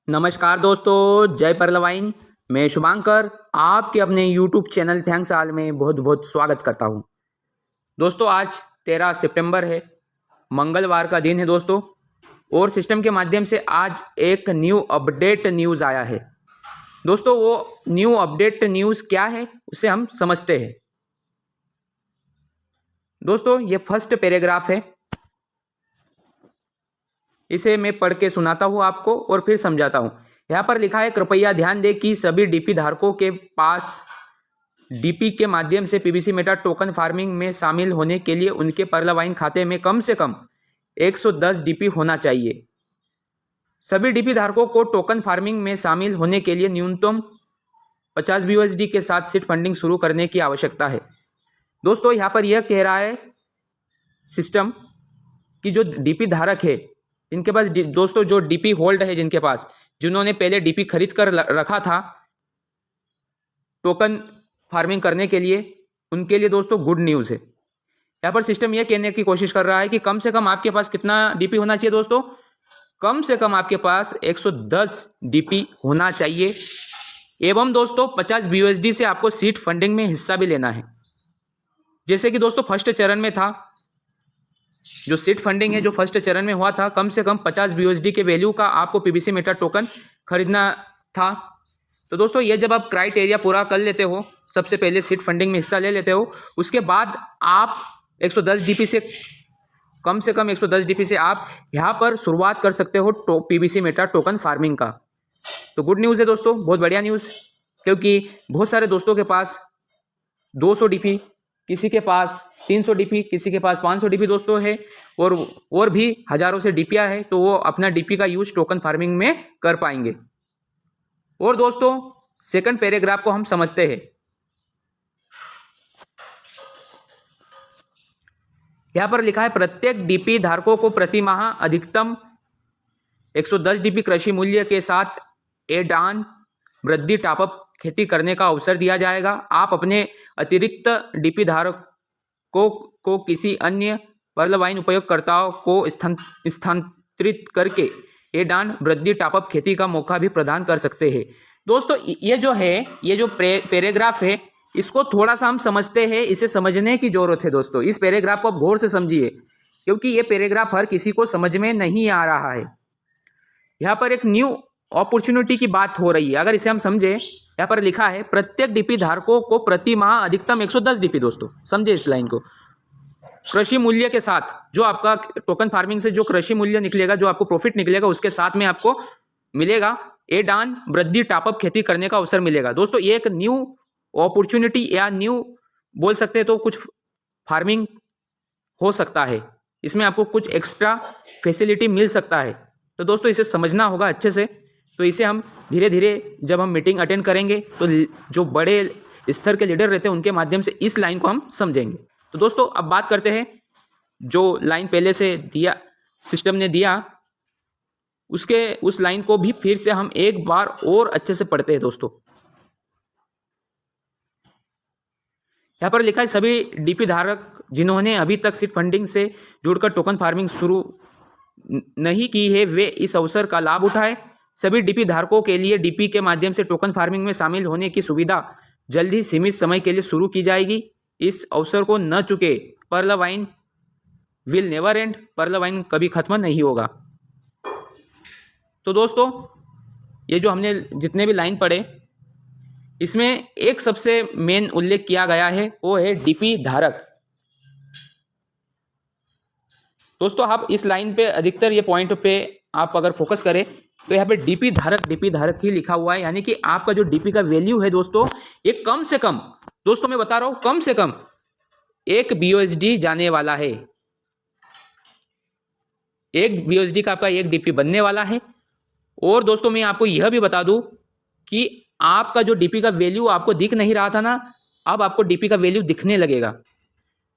नमस्कार दोस्तों, जय परलवाइन। मैं शुभांकर आपके अपने YouTube चैनल थैंक्स ऑल में बहुत बहुत स्वागत करता हूं। दोस्तों, आज 13 सितंबर है, मंगलवार का दिन है दोस्तों, और सिस्टम के माध्यम से आज एक न्यू अपडेट न्यूज़ आया है। दोस्तों, वो न्यू अपडेट न्यूज़ क्या है उसे हम समझते हैं। दोस्तों, ये फर्स्ट पैराग्राफ है, इसे मैं पढ़ के सुनाता हूँ आपको और फिर समझाता हूँ। यहाँ पर लिखा है, कृपया ध्यान दें कि सभी डीपी धारकों के पास डीपी के माध्यम से पीबीसी मेटा टोकन फार्मिंग में शामिल होने के लिए उनके परलवाइन खाते में कम से कम 110 डीपी होना चाहिए। सभी डीपी धारकों को टोकन फार्मिंग में शामिल होने के लिए न्यूनतम 50 BUSD के साथ सीड फंडिंग शुरू करने की आवश्यकता है। दोस्तों, यहाँ पर यह कह रहा है सिस्टम कि जो डीपी धारक है, जिनके पास दोस्तों जो डीपी होल्ड है, जिनके पास जिन्होंने पहले डीपी खरीद कर रखा था टोकन फार्मिंग करने के लिए, उनके लिए दोस्तों गुड न्यूज़ है। यहाँ पर सिस्टम यह कहने की कोशिश कर रहा है कि कम से कम आपके पास कितना डीपी होना चाहिए दोस्तों? कम से कम आपके पास 110 डीपी होना चाहिए, एवं दोस्तों 50 BUSD से आपको सीड फंडिंग में हिस्सा भी लेना है। जैसे कि दोस्तों फर्स्ट चरण में था, जो सीड फंडिंग है जो फर्स्ट चरण में हुआ था, कम से कम 50 BUSD के वैल्यू का आपको पीबीसी मेटा टोकन खरीदना था। तो दोस्तों, ये जब आप क्राइटेरिया पूरा कर लेते हो, सबसे पहले सीड फंडिंग में हिस्सा ले लेते हो, उसके बाद आप 110 डीपी से कम 110 डीपी से आप यहाँ पर शुरुआत कर सकते हो पीबीसी मेटा टोकन फार्मिंग का। तो गुड न्यूज़ है दोस्तों, बहुत बढ़िया न्यूज़, क्योंकि बहुत सारे दोस्तों के पास 200 डीपी, किसी के पास 300 डीपी, किसी के पास 500 डीपी दोस्तों है, और भी हजारों से डीपीया है, तो वो अपना डीपी का यूज टोकन फार्मिंग में कर पाएंगे। और दोस्तों, सेकंड पैराग्राफ को हम समझते हैं। यहां पर लिखा है, प्रत्येक डीपी धारकों को प्रति माह अधिकतम 110 डीपी कृषि मूल्य के साथ एड ऑन वृद्धि टॉपअप खेती करने का अवसर दिया जाएगा। आप अपने अतिरिक्त डीपी धारकों को किसी अन्य परलवाइन उपयोगकर्ताओं को स्थानांतरित करके एड ऑन वृद्धि टॉपअप खेती का मौका भी प्रदान कर सकते हैं। दोस्तों, ये जो पैराग्राफ है, इसको थोड़ा सा हम समझते हैं, इसे समझने की जरूरत है दोस्तों। इस पैराग्राफ को आप गौर से समझिए, क्योंकि ये पैराग्राफ हर किसी को समझ में नहीं आ रहा है। यहाँ पर एक न्यू अपॉर्चुनिटी की बात हो रही है। अगर इसे हम समझे, यहाँ पर लिखा है, प्रत्येक डीपी धारकों को प्रति माह अधिकतम 110 डीपी, दोस्तों समझे इस लाइन को, कृषि मूल्य के साथ, जो आपका टोकन फार्मिंग से जो कृषि मूल्य निकलेगा, जो आपको प्रॉफिट निकलेगा, उसके साथ में आपको मिलेगा एड ऑन वृद्धि टॉपअप खेती करने का अवसर मिलेगा। दोस्तों, ये एक न्यू अपॉर्चुनिटी या न्यू बोल सकते हैं तो कुछ फार्मिंग हो सकता है, इसमें आपको कुछ एक्स्ट्रा फैसिलिटी मिल सकता है। तो दोस्तों, इसे समझना होगा अच्छे से। तो इसे हम धीरे धीरे जब हम मीटिंग अटेंड करेंगे, तो जो बड़े स्तर के लीडर रहते हैं, उनके माध्यम से इस लाइन को हम समझेंगे। तो दोस्तों, अब बात करते हैं, जो लाइन पहले से दिया सिस्टम ने दिया, उस लाइन को भी फिर से हम एक बार और अच्छे से पढ़ते हैं दोस्तों। यहाँ पर लिखा है, सभी डीपी धारक जिन्होंने अभी तक सीड फंडिंग से जुड़कर टोकन फार्मिंग शुरू नहीं की है, वे इस अवसर का लाभ उठाएं। सभी डीपी धारकों के लिए डीपी के माध्यम से टोकन फार्मिंग में शामिल होने की सुविधा जल्द ही सीमित समय के लिए शुरू की जाएगी। इस अवसर को न चुके, परलवाइन विल नेवर एंड, परलवाइन कभी खत्म नहीं होगा। तो दोस्तों, ये जो हमने जितने भी लाइन पढ़े, इसमें एक सबसे मेन उल्लेख किया गया है, वो है डीपी धारक। दोस्तों, आप इस लाइन पे अधिकतर ये पॉइंट पे आप अगर फोकस करें, तो यहाँ पे डीपी धारक ही लिखा हुआ है, यानी कि आपका जो डीपी का वैल्यू है दोस्तों, ये कम से कम, दोस्तों मैं बता रहा हूं, कम से कम 1 BUSD जाने वाला है। 1 BUSD का आपका एक डीपी बनने वाला है। और दोस्तों, मैं आपको यह भी बता दूं कि आपका जो डीपी का वैल्यू आपको दिख नहीं रहा था ना, अब आपको डीपी का वैल्यू दिखने लगेगा।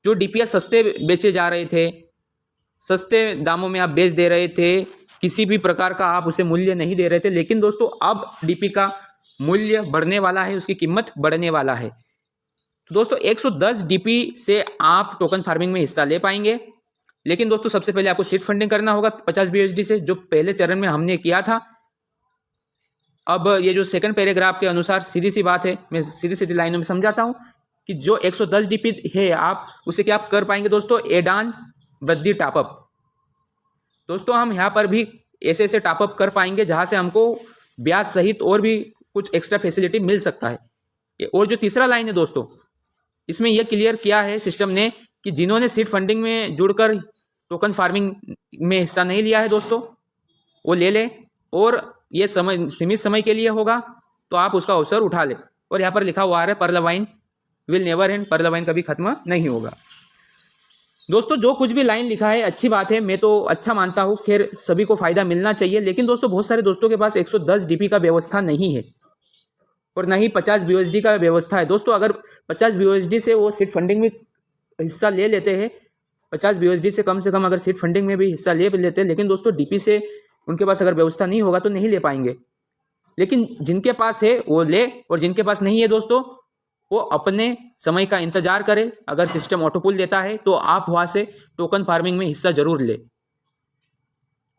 जो डीपीया सस्ते बेचे जा रहे थे, सस्ते दामों में आप बेच दे रहे थे, किसी भी प्रकार का आप उसे मूल्य नहीं दे रहे थे, लेकिन दोस्तों अब डीपी का मूल्य बढ़ने वाला है, उसकी कीमत बढ़ने वाला है। तो दोस्तों, 110 डीपी से आप टोकन फार्मिंग में हिस्सा ले पाएंगे, लेकिन दोस्तों सबसे पहले आपको सीड फंडिंग करना होगा 50 BUSD से, जो पहले चरण में हमने किया था। अब ये जो सेकंड पैराग्राफ के अनुसार सीधी सी बात है, मैं सीधी सीधी लाइनों में समझाता हूँ कि जो 110 डीपी है आप उसे क्या आप कर पाएंगे दोस्तों, एडान वृद्धि टॉपअप। दोस्तों हम यहाँ पर भी ऐसे ऐसे टॉपअप कर पाएंगे जहाँ से हमको ब्याज सहित और भी कुछ एक्स्ट्रा फैसिलिटी मिल सकता है। और जो तीसरा लाइन है दोस्तों, इसमें यह क्लियर किया है सिस्टम ने कि जिन्होंने सीड फंडिंग में जुड़कर टोकन फार्मिंग में हिस्सा नहीं लिया है दोस्तों, वो ले ले, और ये समय सीमित समय के लिए होगा, तो आप उसका अवसर उठा ले। और यहाँ पर लिखा हुआ है परलवाइन विल नेवर एंड, परलवाइन कभी खत्म नहीं होगा। दोस्तों जो कुछ भी लाइन लिखा है अच्छी बात है, मैं तो अच्छा मानता हूँ, खैर सभी को फायदा मिलना चाहिए। लेकिन दोस्तों बहुत सारे दोस्तों के पास 110 डीपी का व्यवस्था नहीं है और ना ही 50 BUSD का व्यवस्था है। दोस्तों अगर 50 BUSD से वो सीड फंडिंग में हिस्सा ले लेते हैं, 50 BUSD से कम अगर सीड फंडिंग में भी हिस्सा ले लेते हैं, लेकिन दोस्तों डीपी से उनके पास अगर व्यवस्था नहीं होगा तो नहीं ले पाएंगे। लेकिन जिनके पास है वो ले, और जिनके पास नहीं है दोस्तों वो अपने समय का इंतजार करे। अगर सिस्टम ऑटोपुल देता है तो आप वहाँ से टोकन फार्मिंग में हिस्सा जरूर ले,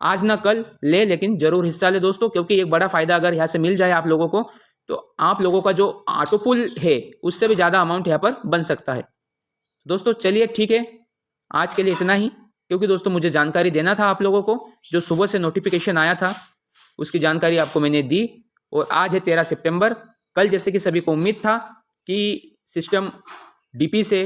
आज ना कल ले, लेकिन जरूर हिस्सा ले दोस्तों, क्योंकि एक बड़ा फायदा अगर यहाँ से मिल जाए आप लोगों को, तो आप लोगों का जो ऑटोपुल है उससे भी ज़्यादा अमाउंट यहाँ पर बन सकता है। दोस्तों चलिए ठीक है, आज के लिए इतना ही, क्योंकि दोस्तों मुझे जानकारी देना था आप लोगों को। जो सुबह से नोटिफिकेशन आया था उसकी जानकारी आपको मैंने दी, और आज है 13 सितंबर। कल जैसे कि सभी को उम्मीद था कि सिस्टम डीपी से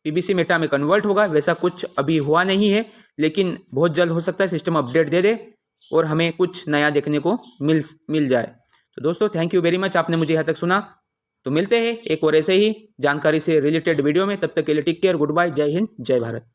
पीबीसी मेटा में कन्वर्ट होगा, वैसा कुछ अभी हुआ नहीं है, लेकिन बहुत जल्द हो सकता है सिस्टम अपडेट दे दे और हमें कुछ नया देखने को मिल जाए। तो दोस्तों थैंक यू वेरी मच, आपने मुझे यहाँ तक सुना। तो मिलते हैं एक और ऐसे ही जानकारी से रिलेटेड वीडियो में, तब तक के लिए टेक केयर, गुड बाय, जय हिंद, जय भारत।